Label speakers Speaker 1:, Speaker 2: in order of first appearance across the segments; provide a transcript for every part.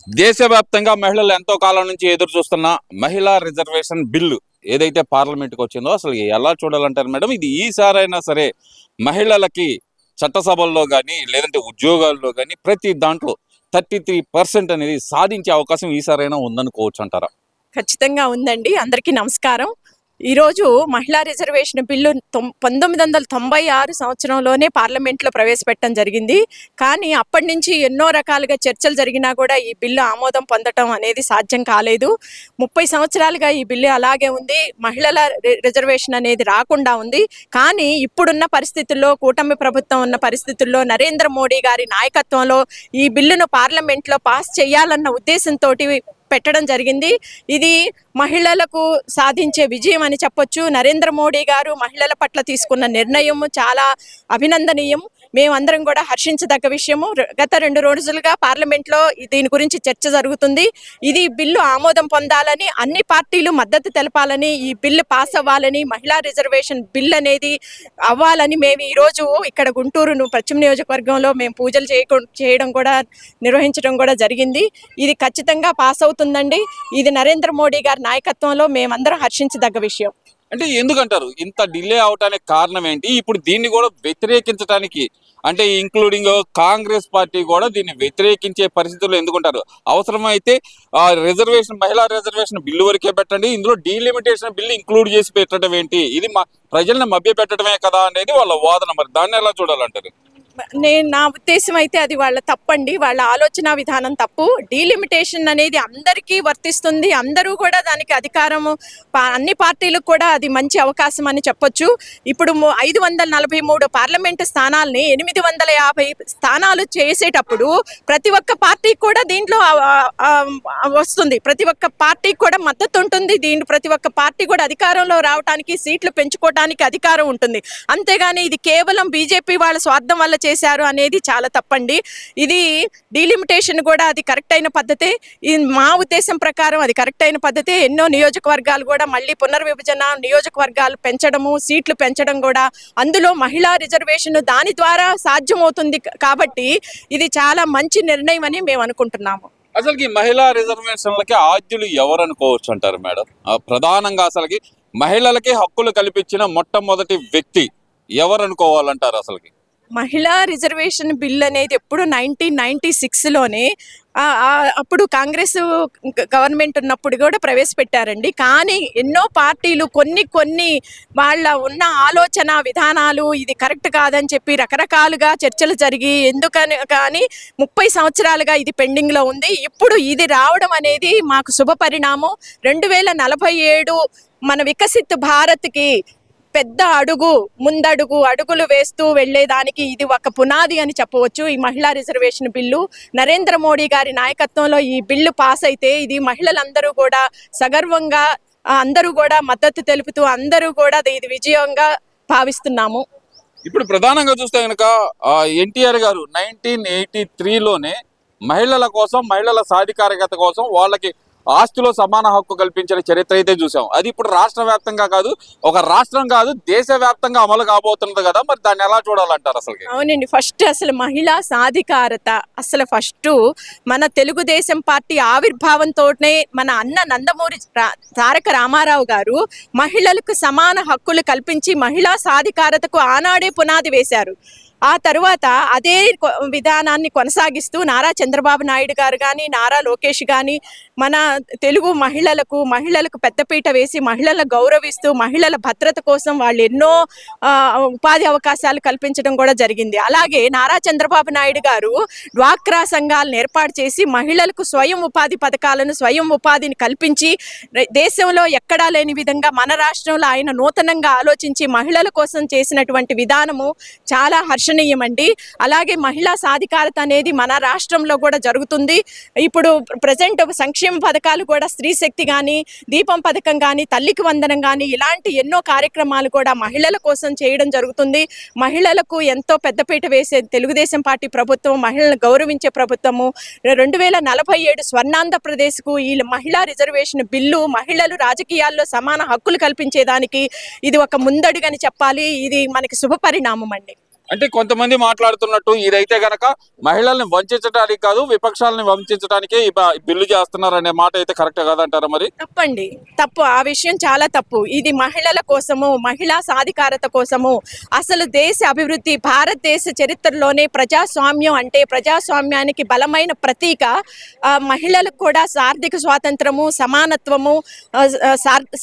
Speaker 1: దేశవ్యాప్తంగా మహిళలు ఎంతో కాలం నుంచి ఎదురు చూస్తున్న మహిళా రిజర్వేషన్ బిల్లు ఏదైతే పార్లమెంట్కి వచ్చిందో అసలు ఎలా చూడాలంటారు మేడం? ఇది ఈసారైనా సరే మహిళలకి చట్టసభల్లో కానీ లేదంటే ఉద్యోగాల్లో కానీ ప్రతి దాంట్లో 33% అనేది సాధించే అవకాశం ఈసారైనా ఉందనుకోవచ్చు అంటారా?
Speaker 2: ఖచ్చితంగా ఉందండి. అందరికీ నమస్కారం. ఈరోజు మహిళా రిజర్వేషన్ బిల్లు 1996 సంవత్సరంలోనే పార్లమెంట్లో ప్రవేశపెట్టడం జరిగింది. కానీ అప్పటి నుంచి ఎన్నో రకాలుగా చర్చలు జరిగినా కూడా ఈ బిల్లు ఆమోదం పొందటం అనేది సాధ్యం కాలేదు. 30 సంవత్సరాలుగా ఈ బిల్లు అలాగే ఉంది. మహిళల రిజర్వేషన్ అనేది రాకుండా ఉంది. కానీ ఇప్పుడున్న పరిస్థితుల్లో, కూటమి ప్రభుత్వం ఉన్న పరిస్థితుల్లో నరేంద్ర మోడీ గారి నాయకత్వంలో ఈ బిల్లును పార్లమెంట్లో పాస్ చేయాలన్న ఉద్దేశంతో పెట్టడం జరిగింది. ఇది మహిళలకు సాధించే విజయం అని చెప్పొచ్చు. నరేంద్ర మోడీ గారు మహిళల పట్ల తీసుకున్న నిర్ణయం చాలా అభినందనీయం. మేమందరం కూడా హర్షించదగ్గ విషయము. గత 2 రోజులుగా పార్లమెంట్లో దీని గురించి చర్చ జరుగుతుంది. ఇది బిల్లు ఆమోదం పొందాలని, అన్ని పార్టీలు మద్దతు తెలపాలని, ఈ బిల్లు పాస్ అవ్వాలని, మహిళా రిజర్వేషన్ బిల్ అనేది అవ్వాలని మేము ఈరోజు ఇక్కడ గుంటూరు పశ్చిమ నియోజకవర్గంలో మేము పూజలు చేయడం కూడా నిర్వహించడం కూడా జరిగింది. ఇది ఖచ్చితంగా పాస్ అవుతుందండి. ఇది నరేంద్ర మోడీ గారి నాయకత్వంలో మేమందరం హర్షించదగ్గ విషయం.
Speaker 1: అంటే ఎందుకంటారు ఇంత డిలే అవటానికి కారణం ఏంటి? ఇప్పుడు దీన్ని కూడా వ్యతిరేకించడానికి అంటే ఇంక్లూడింగ్ కాంగ్రెస్ పార్టీ కూడా దీన్ని వ్యతిరేకించే పరిస్థితుల్లో ఎందుకుంటారు? అవసరమైతే మహిళా రిజర్వేషన్ బిల్లు వరకే పెట్టండి, ఇందులో డీలిమిటేషన్ బిల్లు ఇంక్లూడ్ చేసి పెట్టడం ఏంటి? ఇది ప్రజల్ని మభ్య పెట్టడమే కదా అనేది వాళ్ళ వాదన. మరి దాన్ని ఎలా చూడాలంటారు?
Speaker 2: నా ఉద్దేశం అయితే అది వాళ్ళ తప్పండి. వాళ్ళ ఆలోచన విధానం తప్పు. డీలిమిటేషన్ అనేది అందరికీ వర్తిస్తుంది. అందరూ కూడా దానికి అధికారము, అన్ని పార్టీలకు కూడా అది మంచి అవకాశం అని చెప్పొచ్చు. ఇప్పుడు 543 పార్లమెంటు స్థానాల్ని 850 స్థానాలు చేసేటప్పుడు ప్రతి ఒక్క పార్టీకి కూడా దీంట్లో వస్తుంది. ప్రతి ఒక్క పార్టీకి కూడా మద్దతు ఉంటుంది. ప్రతి ఒక్క పార్టీ కూడా అధికారంలో రావడానికి, సీట్లు పెంచుకోవడానికి అధికారం ఉంటుంది. అంతేగాని ఇది కేవలం బీజేపీ వాళ్ళ స్వార్థం వల్ల చేశారు అనేది చాలా తప్పండి. ఇది డీలిమిటేషన్ కూడా అది కరెక్ట్ అయిన పద్ధతే. మా ఉద్దేశం ప్రకారం అది కరెక్ట్ అయిన పద్ధతే. ఎన్నో నియోజకవర్గాలు కూడా మళ్ళీ పునర్విభజన, నియోజకవర్గాలు పెంచడము, సీట్లు పెంచడం కూడా, అందులో మహిళా రిజర్వేషన్ దాని ద్వారా సాధ్యమవుతుంది. కాబట్టి ఇది చాలా మంచి నిర్ణయం అని మేము అనుకుంటున్నాము.
Speaker 1: అసలుకి మహిళా రిజర్వేషన్లకి ఆద్యులు ఎవరు అనుకోవచ్చు అంటారు మేడం? ప్రధానంగా అసలుకి మహిళలకి హక్కులు కల్పించిన మొట్టమొదటి వ్యక్తి ఎవరు అనుకోవాలంటారు? అసలుకి
Speaker 2: మహిళా రిజర్వేషన్ బిల్ అనేది ఎప్పుడు 1996లోనే అప్పుడు కాంగ్రెస్ గవర్నమెంట్ ఉన్నప్పుడు కూడా ప్రవేశపెట్టారండి. కానీ ఎన్నో పార్టీలు కొన్ని వాళ్ళ ఉన్న ఆలోచన విధానాలు ఇది కరెక్ట్ కాదని చెప్పి రకరకాలుగా చర్చలు జరిగి ఎందుకని కానీ 30 సంవత్సరాలుగా ఇది పెండింగ్లో ఉంది. ఇప్పుడు ఇది రావడం అనేది మాకు శుభ పరిణామం. 2047 మన వికసిత్ భారత్కి పెద్ద అడుగులు వేస్తూ వెళ్లేదానికి ఇది ఒక పునాది అని చెప్పవచ్చు. ఈ మహిళా రిజర్వేషన్ బిల్లు నరేంద్ర మోడీ గారి నాయకత్వంలో ఈ బిల్లు పాస్ అయితే ఇది మహిళలందరూ కూడా సగర్వంగా అందరూ కూడా మద్దతు తెలుపుతూ అందరూ కూడా ఇది విజయంగా భావిస్తున్నాము.
Speaker 1: ఇప్పుడు ప్రధానంగా చూస్తే కనుక ఎన్టీఆర్ గారు 1983లోనే మహిళల కోసం, మహిళల సాధికారికత కోసం వాళ్ళకి ఆస్తిలో సమాన హక్కు కల్పించిన చరిత్ర అయితే చూసాం. అది ఇప్పుడు రాష్ట్ర వ్యాప్తంగా కాదు, ఒక రాష్ట్రం కాదు, దేశవ్యాప్తంగా అమలు కాబోతున్నది కదా. మరి దాన్ని ఎలా చూడాలంటారు? అసలు
Speaker 2: అవునండి, ఫస్ట్ అసలు మహిళా సాధికారత అసలు ఫస్ట్ మన తెలుగుదేశం పార్టీ ఆవిర్భావంతోనే మన అన్న నందమూరి తారక రామారావు గారు మహిళలకు సమాన హక్కులు కల్పించి మహిళా సాధికారతకు ఆనాడే పునాది వేశారు. ఆ తరువాత అదే విధానాన్ని కొనసాగిస్తూ నారా చంద్రబాబు నాయుడు గారు కానీ, నారా లోకేష్ కానీ మన తెలుగు మహిళలకు పెద్దపీట వేసి మహిళలను గౌరవిస్తూ మహిళల భద్రత కోసం వాళ్ళు ఎన్నో ఉపాధి అవకాశాలు కల్పించడం కూడా జరిగింది. అలాగే నారా చంద్రబాబు నాయుడు గారు డ్వాక్రా సంఘాలను ఏర్పాటు చేసి మహిళలకు స్వయం ఉపాధి పథకాలను, స్వయం ఉపాధిని కల్పించి దేశంలో ఎక్కడా లేని విధంగా మన రాష్ట్రంలో ఆయన నూతనంగా ఆలోచించి మహిళల కోసం చేసినటువంటి విధానము చాలా హర్షణీయమండి. అలాగే మహిళా సాధికారత అనేది మన రాష్ట్రంలో కూడా జరుగుతుంది. ఇప్పుడు ప్రజెంట్ సంక్షేమ పథకాలు కూడా స్త్రీ శక్తి కానీ, దీపం పథకం కానీ, తల్లికి వందనం కానీ ఇలాంటి ఎన్నో కార్యక్రమాలు కూడా మహిళల కోసం చేయడం జరుగుతుంది. మహిళలకు ఎంతో పెద్దపీట వేసే తెలుగుదేశం పార్టీ ప్రభుత్వం, మహిళలను గౌరవించే ప్రభుత్వము 2047 స్వర్ణాంధ్రప్రదేశ్కు ఈ మహిళా రిజర్వేషన్ బిల్లు మహిళలు రాజకీయాల్లో సమాన హక్కులు కల్పించేదానికి ఇది ఒక ముందడుగని చెప్పాలి. ఇది మనకి శుభ పరిణామం అండి.
Speaker 1: అంటే కొంతమంది మాట్లాడుతున్నట్టు ఇదైతే గనక మహిళల్ని వంచడానికి కాదు, విపక్షాలని వంచడానికే ఈ బిల్లు చేస్తున్నారు అనే మాట అయితే కరెక్ట్ కాదంటారా మరి?
Speaker 2: తప్పండి, తప్పు. ఆ విషయం చాలా తప్పు. ఇది మహిళల కోసము, మహిళా సాధికారత కోసము, అసలు దేశ అభివృద్ధి, భారతదేశ చరిత్రలోనే ప్రజాస్వామ్యం అంటే ప్రజాస్వామ్యానికి బలమైన ప్రతీక. మహిళలకు కూడా ఆర్థిక స్వాతంత్రము, సమానత్వము,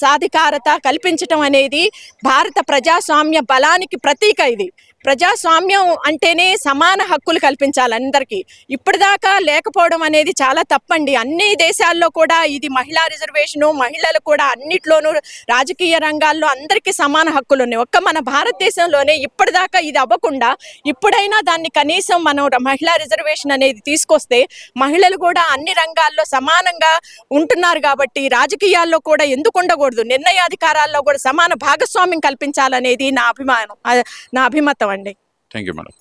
Speaker 2: సాధికారత కల్పించటం అనేది భారత ప్రజాస్వామ్య బలానికి ప్రతీక. ఇది ప్రజాస్వామ్యం అంటేనే సమాన హక్కులు కల్పించాలి అందరికీ. ఇప్పటిదాకా లేకపోవడం అనేది చాలా తప్పండి. అన్ని దేశాల్లో కూడా ఇది మహిళా రిజర్వేషను, మహిళలు కూడా అన్నిట్లోనూ రాజకీయ రంగాల్లో అందరికీ సమాన హక్కులు ఉన్నాయి. ఒక్క మన భారతదేశంలోనే ఇప్పటిదాకా ఇది అవ్వకుండా ఇప్పుడైనా దాన్ని కనీసం మనం మహిళా రిజర్వేషన్ అనేది తీసుకొస్తే మహిళలు కూడా అన్ని రంగాల్లో సమానంగా ఉంటున్నారు. కాబట్టి రాజకీయాల్లో కూడా ఎందుకు ఉండకూడదు, నిర్ణయాధికారాల్లో కూడా సమాన భాగస్వామ్యం కల్పించాలనేది నా అభిమతం అండి.
Speaker 1: Thank you madam.